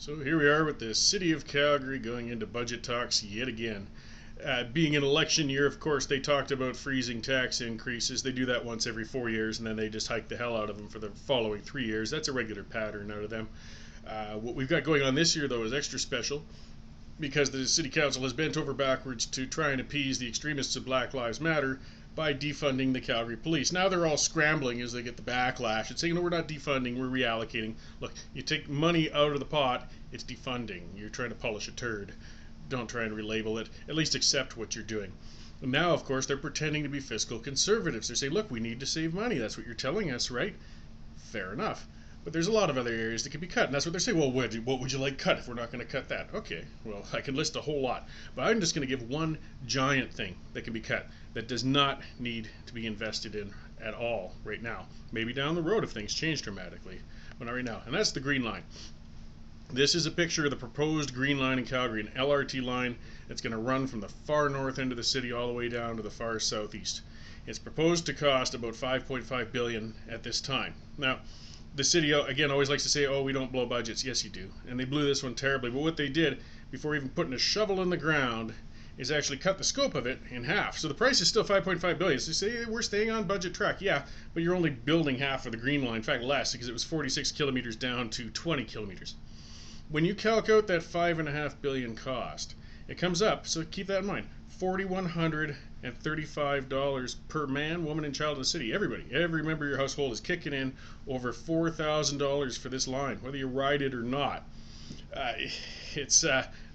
So here we are with the city of Calgary going into budget talks yet again. Being an election year, of course, they talked about freezing tax increases. They do that once every 4 years, and then they just hike the hell out of them for the following 3 years. That's a regular pattern out of them. What we've got going on this year, though, is extra special because the city council has bent over backwards to try and appease the extremists of Black Lives Matter by defunding the Calgary police. Now they're all scrambling as they get the backlash and saying, no, we're not defunding, we're reallocating. Look, you take money out of the pot, it's defunding. You're trying to polish a turd. Don't try and relabel it. At least accept what you're doing. And now, of course, they're pretending to be fiscal conservatives. They say, look, we need to save money. That's what you're telling us, right? Fair enough. But there's a lot of other areas that can be cut, and that's what they're saying. Well, what would you like cut if we're not going to cut that? Okay, well, I can list a whole lot. But I'm just going to give one giant thing that can be cut that does not need to be invested in at all right now. Maybe down the road if things change dramatically, but not right now. And that's the Green Line. This is a picture of the proposed Green Line in Calgary, an LRT line that's going to run from the far north end of the city all the way down to the far southeast. It's proposed to cost about $5.5 billion at this time. Now, the city, again, always likes to say, oh, we don't blow budgets. Yes, you do. And they blew this one terribly. But what they did, before even putting a shovel in the ground, is actually cut the scope of it in half. So the price is still $5.5 billion. So you say, hey, we're staying on budget track. Yeah, but you're only building half of the Green Line. In fact, less, because it was 46 kilometers down to 20 kilometers. When you calc out that $5.5 billion cost, it comes up, so keep that in mind, $4,135 per man, woman, and child in the city. Everybody, every member of your household is kicking in over $4,000 for this line, whether you ride it or not. It's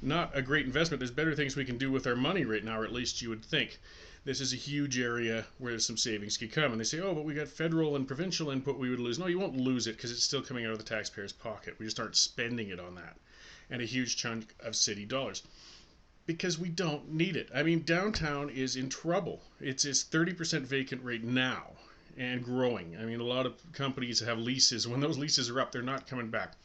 not a great investment. There's better things we can do with our money right now, or at least you would think. This is a huge area where some savings could come. And they say, oh, but we got federal and provincial input we would lose. No, you won't lose it because it's still coming out of the taxpayer's pocket. We just aren't spending it on that. And a huge chunk of city dollars. Because we don't need it. I mean, downtown is in trouble. It's 30% vacant right now and growing. I mean, a lot of companies have leases. When those leases are up, they're not coming back.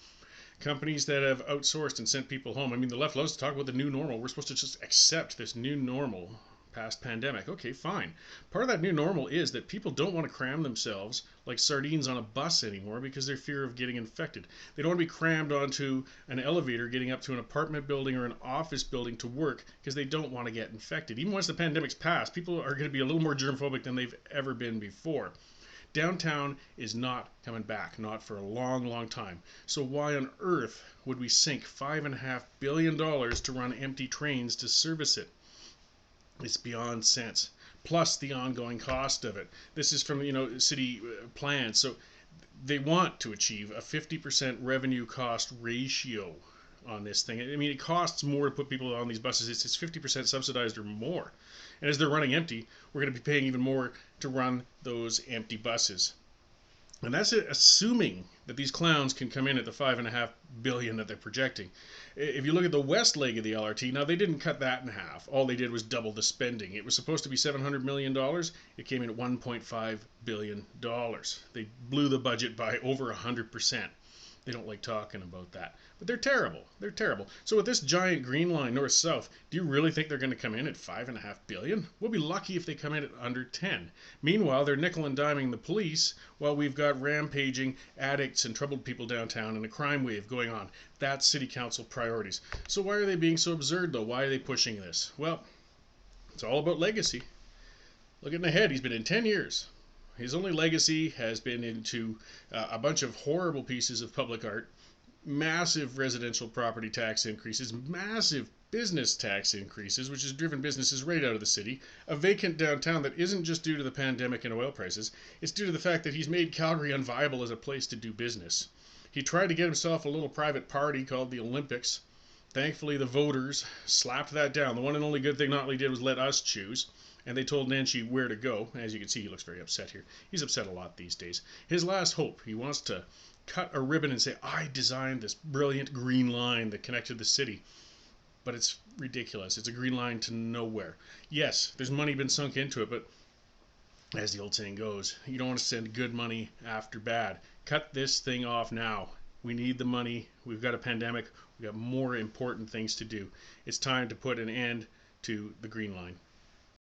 Companies that have outsourced and sent people home. I mean, the left loves to talk about the new normal. We're supposed to just accept this new normal past pandemic. Okay, fine. Part of that new normal is that people don't want to cram themselves like sardines on a bus anymore because they're fear of getting infected. They don't want to be crammed onto an elevator getting up to an apartment building or an office building to work because they don't want to get infected. Even once the pandemic's passed, people are going to be a little more germphobic than they've ever been before. Downtown is not coming back, not for a long, long time. So why on earth would we sink $5.5 billion to run empty trains to service it? It's beyond sense. Plus the ongoing cost of it. This is from city plans. So they want to achieve a 50% revenue cost ratio on this thing. I mean, it costs more to put people on these buses. It's 50% subsidized or more. And as they're running empty, we're going to be paying even more to run those empty buses. And that's assuming that these clowns can come in at the $5.5 billion that they're projecting. If you look at the west leg of the LRT, now they didn't cut that in half. All they did was double the spending. It was supposed to be $700 million. It came in at $1.5 billion. They blew the budget by over 100%. They don't like talking about that. But they're terrible. They're terrible. So with this giant green line north-south, do you really think they're going to come in at $5.5 billion? We'll be lucky if they come in at under 10. Meanwhile, they're nickel and diming the police while we've got rampaging addicts and troubled people downtown and a crime wave going on. That's city council priorities. So why are they being so absurd, though? Why are they pushing this? Well, it's all about legacy. Looking ahead, he's been in 10 years. His only legacy has been into a bunch of horrible pieces of public art, massive residential property tax increases, massive business tax increases, which has driven businesses right out of the city, a vacant downtown that isn't just due to the pandemic and oil prices, it's due to the fact that he's made Calgary unviable as a place to do business. He tried to get himself a little private party called the Olympics. Thankfully, the voters slapped that down. The one and only good thing Notley did was let us choose. And they told Nancy where to go. As you can see, he looks very upset here. He's upset a lot these days. His last hope, he wants to cut a ribbon and say, I designed this brilliant green line that connected the city. But it's ridiculous. It's a green line to nowhere. Yes, there's money been sunk into it, but as the old saying goes, you don't want to send good money after bad. Cut this thing off now. We need the money. We've got a pandemic. We've got more important things to do. It's time to put an end to the green line.